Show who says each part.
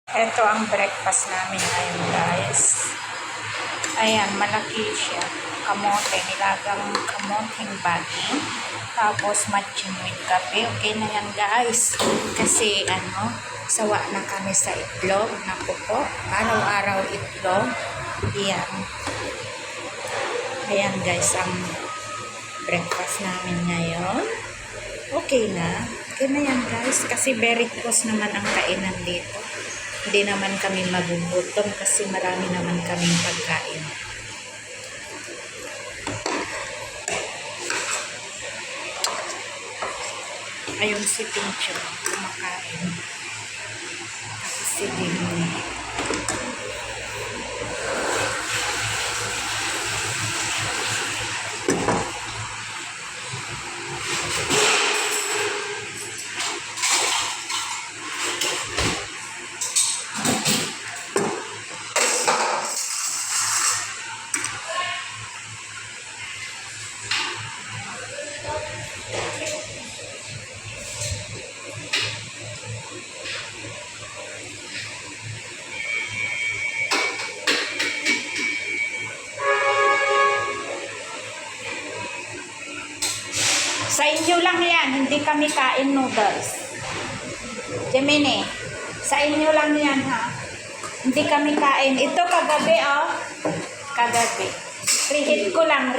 Speaker 1: Ito ang breakfast namin ngayon, guys. Ayan, malaki siya. Kamote, nilagang kamoteng baging. Tapos matching with kape. Okay na yan, guys. Kasi sawa na kami sa itlog. Naku po, araw-araw itlog. Ayan. Ayan, guys, ang breakfast namin ngayon. Okay na. Okay na yan, guys. Kasi very close naman ang kainan dito. Hindi naman kami magugutom kasi marami naman kaming pagkain. Ayun si Pincho, kumakain. Tapos si Dini. Sa inyo lang yan, hindi kami kain noodles. Gemini, sa inyo lang yan ha. Hindi kami kain. Ito kagabi Kagabi. Reheat ko lang.